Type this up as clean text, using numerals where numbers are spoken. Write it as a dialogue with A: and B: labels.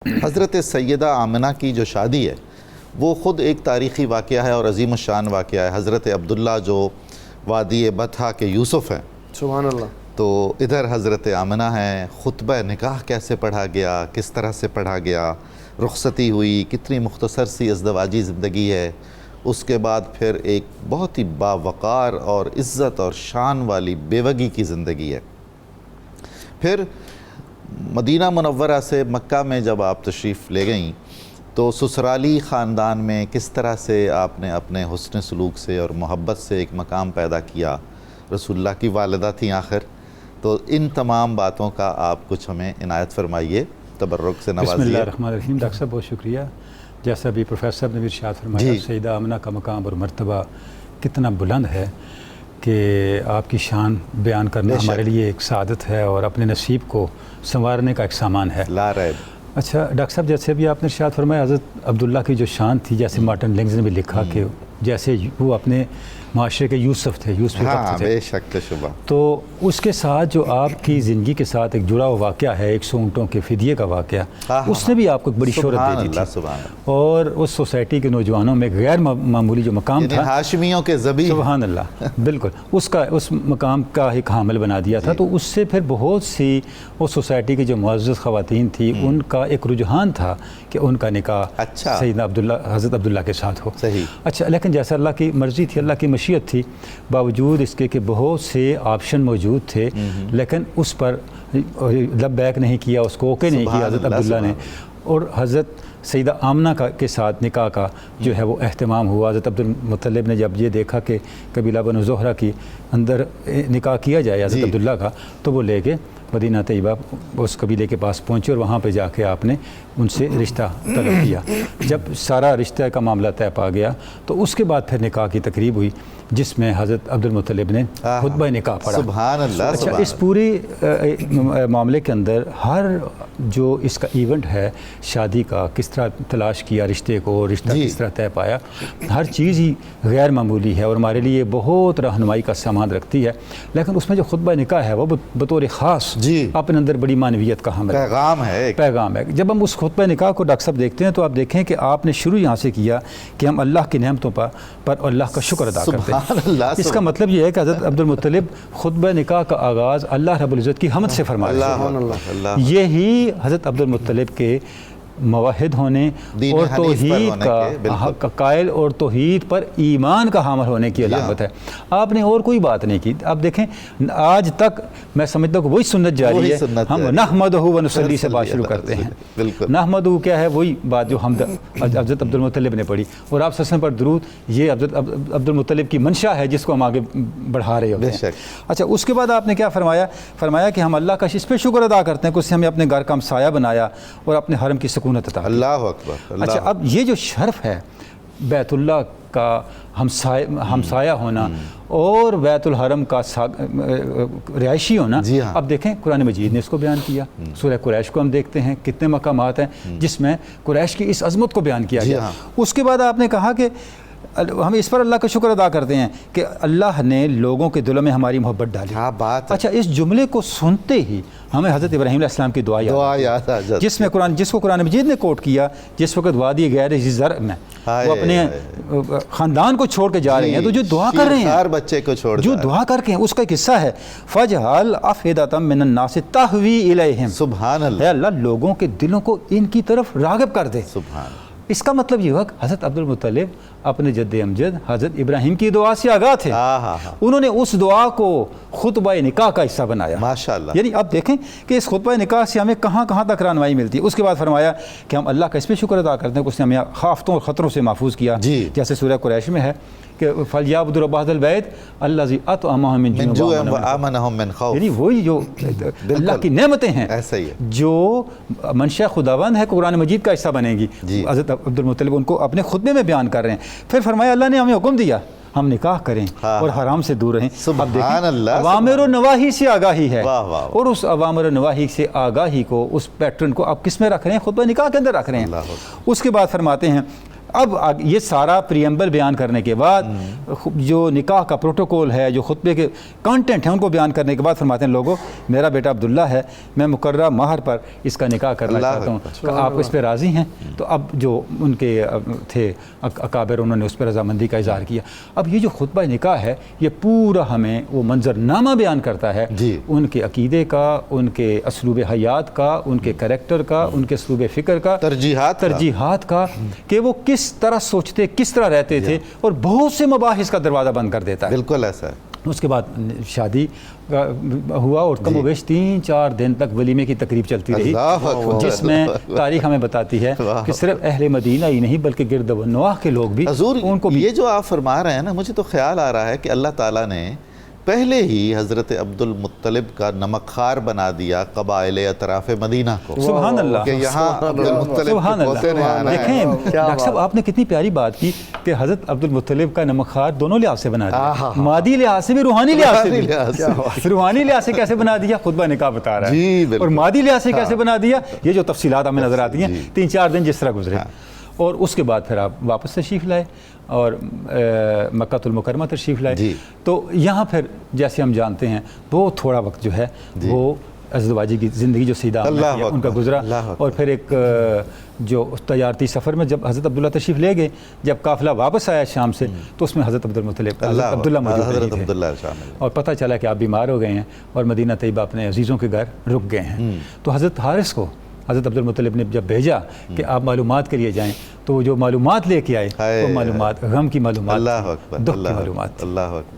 A: حضرت سیدہ آمنہ کی جو شادی ہے وہ خود ایک تاریخی واقعہ ہے اور عظیم الشان واقعہ ہے۔ حضرت عبداللہ جو وادی بطحا کے یوسف ہیں، سبحان اللہ، تو ادھر حضرت آمنہ ہیں۔ خطبہ نکاح کیسے پڑھا گیا، کس طرح سے پڑھا گیا، رخصتی ہوئی، کتنی مختصر سی ازدواجی زندگی ہے، اس کے بعد پھر ایک بہت ہی باوقار اور عزت اور شان والی بیوگی کی زندگی ہے۔ پھر مدینہ منورہ سے مکہ میں جب آپ تشریف لے گئیں تو سسرالی خاندان میں کس طرح سے آپ نے اپنے حسن سلوک سے اور محبت سے ایک مقام پیدا کیا، رسول اللہ کی والدہ تھیں آخر، تو ان تمام باتوں کا آپ کچھ ہمیں عنایت فرمائیے، تبرک سے نوازیے۔
B: بسم اللہ الرحمن الرحیم۔ ڈاکٹر صاحب بہت شکریہ۔ جیسا بھی پروفیسر صاحب نے بھی ارشاد فرمایا، سیدہ آمنہ کا مقام اور مرتبہ کتنا بلند ہے کہ آپ کی شان بیان کرنا ہمارے لیے ایک سعادت ہے اور اپنے نصیب کو سنوارنے کا ایک سامان ہے۔
A: لا ریب۔
B: اچھا ڈاکٹر صاحب، جیسے بھی آپ نے ارشاد فرمایا، حضرت عبداللہ کی جو شان تھی، جیسے مارٹن لینگز نے بھی لکھا کہ جیسے وہ اپنے معاشرے کے یوسف تھے، یوسف وقت تھے،
A: بے شک شبہ، تو
B: اس کے ساتھ جو آپ کی زندگی کے ساتھ ایک جڑا ہوا واقعہ ہے، 100 اونٹوں کے فدیے کا واقعہ، اس نے بھی آپ کو ایک بڑی شہرت دے دی تھی، اور اس سوسائٹی کے نوجوانوں میں غیر معمولی جو مقام تھا،
A: ہاشمیوں کے ذبیح،
B: سبحان اللہ، بالکل اس مقام کا ایک حامل بنا دیا تھا۔ تو اس سے پھر بہت سی اس سوسائٹی کی جو معزز خواتین تھی، ان کا ایک رجحان تھا کہ ان کا نکاح سیدنا حضرت عبداللہ کے ساتھ ہو۔ اچھا، لیکن جیسا اللہ کی مرضی تھی، اللہ کی مشیت تھی، باوجود اس کے کہ بہت سے آپشن موجود تھے، لیکن اس پر لبیک نہیں کیا، اس کو اوکے نہیں کیا حضرت عبداللہ نے، اور حضرت سیدہ آمنہ کے ساتھ نکاح کا جو ہے وہ اہتمام ہوا۔ حضرت عبدالمطلب نے جب یہ دیکھا کہ قبیلہ بنو زہرہ کی اندر نکاح کیا جائے حضرت عبداللہ کا، تو وہ لے کے مدینہ طیبہ اس قبیلے کے پاس پہنچے اور وہاں پہ جا کے آپ نے ان سے رشتہ طلب کیا۔ جب سارا رشتہ کا معاملہ طے پا گیا تو اس کے بعد پھر نکاح کی تقریب ہوئی، جس میں حضرت عبدالمطلب نے خطبہ نکاح پڑھا۔
A: سبحان اللہ۔
B: اچھا، اس پوری معاملے کے اندر ہر جو اس کا ایونٹ ہے شادی کا، کس طرح تلاش کیا رشتے کو، رشتہ کس طرح طے پایا، ہر چیز ہی غیر معمولی ہے اور ہمارے لیے بہت رہنمائی کا سامان رکھتی ہے۔ لیکن اس میں جو خطبہ نکاح ہے وہ بطور خاص اپنے اندر بڑی معنویت کا حامل پیغام ہے۔ جب ہم اس خطبہ نکاح کو ڈاکٹر صاحب دیکھتے ہیں تو آپ دیکھیں کہ آپ نے شروع یہاں سے کیا کہ ہم اللہ کی نعمتوں پر اللہ کا شکر ادا کرتے ہیں۔ اس کا مطلب یہ ہے کہ حضرت عبدالمطلب خطبہ نکاح کا آغاز اللہ رب العزت کی حمد سے فرمایا۔ یہی حضرت عبدالمطلب کے موحد ہونے اور توحید کا قائل اور توحید پر ایمان کا حامل ہونے کی علامت ہے۔ آپ نے اور کوئی بات نہیں کی۔ آپ دیکھیں آج تک میں سمجھتا ہوں کہ وہی سنت جاری ہے، ہم نحمدہ و نصلی سے بات شروع کرتے ہیں۔ نحمدہ کیا ہے؟ وہی بات جو حضرت عبدالمطلب نے پڑھی، اور آپ سسن پر درود، یہ حضرت عبدالمطلب کی منشا ہے جس کو ہم آگے بڑھا رہے ہوتے ہیں۔ اچھا، اس کے بعد آپ نے کیا فرمایا کہ ہم اللہ کا اس پہ شکر ادا کرتے ہیں کہ اس نے ہمیں اپنے گھر کا ہمسایہ بنایا اور اپنے حرم کی سکون عطا کی۔ اللہ اکبر۔ اچھا، اب یہ جو شرف ہے بیت اللہ کا ہمسایہ ہونا اور بیت الحرم کا رہائشی ہونا، اب دیکھیں قرآن مجید نے اس کو بیان کیا۔ سورہ قریش کو ہم دیکھتے ہیں، کتنے مقامات ہیں جس میں قریش کی اس عظمت کو بیان کیا گیا۔ اس کے بعد آپ نے کہا کہ ہم اس پر اللہ کا شکر ادا کرتے ہیں کہ اللہ نے لوگوں کے دلوں میں ہماری محبت ڈالی۔ اچھا، اس جملے کو سنتے ہی ہمیں حضرت ابراہیم علیہ السلام کی دعا یاد آ جاتی، جس کو قرآن مجید نے کوٹ کیا، جس وقت وادی غیر ذی زرع میں وہ اپنے خاندان کو چھوڑ کے جا رہے ہیں، تو جو دعا کر رہے ہیں، بچے کو چھوڑ جو دعا کر کے ہیں، اس کا ایک حصہ ہے فَجْعَلْ أَفْئِدَةً مِّنَ النَّاسِ تَهْوِي إِلَيْهِمْ۔ سبحان اللہ، اے اللہ لوگوں کے دلوں کو ان کی طرف راغب کر دے۔ سبحان اللہ۔ اس کا مطلب یہ ہوا کہ حضرت عبدالمطلب اپنے جد امجد حضرت ابراہیم کی دعا سے آگاہ تھے، انہوں نے اس دعا کو خطبہ نکاح کا حصہ بنایا۔ ماشاءاللہ۔ یعنی اب دیکھیں کہ اس خطبہ نکاح سے ہمیں کہاں کہاں تک رہنمائی ملتی ہے۔ اس کے بعد فرمایا کہ ہم اللہ کا اس پہ شکر ادا کرتے ہیں کہ اس نے ہمیں آفتوں اور خطروں سے محفوظ کیا، جیسے سورہ قریش میں ہے کہ فَلْيَعْبُدُوا رَبَّ هَذَا الْبَيْتِ الَّذِي أَطْعَمَهُم مِّن جُوعٍ وَآمَنَهُم مِّن خوف۔ یعنی وہی جو اللہ کی نعمتیں ہیں، جو منشا خداوند ہے، قرآن مجید کا حصہ بنے گی۔ حضرت عبدالمطلب ان کو اپنے خطبے میں بیان کر رہے ہیں۔ پھر فرمایا اللہ نے ہمیں حکم دیا ہم نکاح کریں اور حرام سے دور رہیں۔ اب دیکھیں اوامر و نواہی سے آگاہی ہے، اور اس اوامر و نواہی سے آگاہی کو، اس پیٹرن کو آپ کس میں رکھ رہے ہیں؟ خطبہ نکاح کے اندر رکھ رہے ہیں۔ اس کے بعد فرماتے ہیں اب یہ سارا پریمبل بیان کرنے کے بعد جو نکاح کا پروٹوکول ہے، جو خطبے کے کانٹینٹ ہیں، ان کو بیان کرنے کے بعد فرماتے ہیں لوگوں میرا بیٹا عبداللہ ہے، میں مقررہ مہر پر اس کا نکاح کرنا چاہتا ہوں، کہ آپ اس پہ راضی ہیں؟ تو اب جو ان کے تھے اکابر انہوں نے اس پہ رضامندی کا اظہار کیا۔ اب یہ جو خطبہ نکاح ہے یہ پورا ہمیں وہ منظرنامہ بیان کرتا ہے ان کے عقیدے کا، ان کے اسلوب حیات کا، ان کے کریکٹر کا، ان کے اسلوب فکر کا، ترجیحات کا، کہ وہ کس طرح سوچتے، کس طرح رہتے تھے، اور بہت سے مباحث کا دروازہ بند کر دیتا ہے۔
A: بالکل ایسا ہے۔
B: اس کے بعد شادی ہوا اور کم و بیش 3-4 دن تک ولیمے کی تقریب چلتی رہی، جس میں تاریخ ہمیں بتاتی ہے کہ صرف اہل مدینہ ہی نہیں بلکہ گرد و نواح کے لوگ بھی
A: حضور
B: ان کو بھی۔
A: یہ جو آپ فرما رہے ہیں نا، مجھے تو خیال آ رہا ہے کہ اللہ تعالیٰ نے پہلے ہی حضرت عبد المطلب کا نمک خوار بنا دیا قبائل اطراف مدینہ کو۔
B: سبحان اللہ،
A: کہ یہاں عبد المطلب کے پوتے نے آنا ہے۔
B: دیکھیں ڈاکٹر صاحب آپ نے کتنی پیاری بات کی کہ حضرت عبد المطلب کا نمک خوار دونوں لحاظ سے بنا دیا، مادی لحاظ سے بھی، روحانی لحاظ سے بھی۔ روحانی لحاظ سے کیسے بنا دیا؟ خطبہ نکاح بتا رہا ہے، اور مادی لحاظ سے کیسے بنا دیا یہ جو تفصیلات ہمیں نظر آتی ہیں، 3-4 دن جس طرح گزرے، اور اس کے بعد پھر آپ واپس تشریف لائے اور مکہ المکرمہ تشریف لائے۔ تو یہاں پھر جیسے ہم جانتے ہیں بہت تھوڑا وقت جو ہے وہ حضرت واجی کی زندگی جو سیدہ ان کا گزرا، اور پھر ایک جو تجارتی سفر میں جب حضرت عبداللہ تشریف لے گئے، جب قافلہ واپس آیا شام سے تو اس میں حضرت عبد المطلب عبداللہ موجود تھے، اور پتہ چلا کہ آپ بیمار ہو گئے ہیں اور مدینہ طیبہ اپنے عزیزوں کے گھر رک گئے ہیں۔ تو حضرت حارث کو حضرت عبد المطلب نے جب بھیجا کہ آپ معلومات کے لیے جائیں، تو جو معلومات لے کے آئے وہ معلومات غم کی معلومات، دکھ کی معلومات۔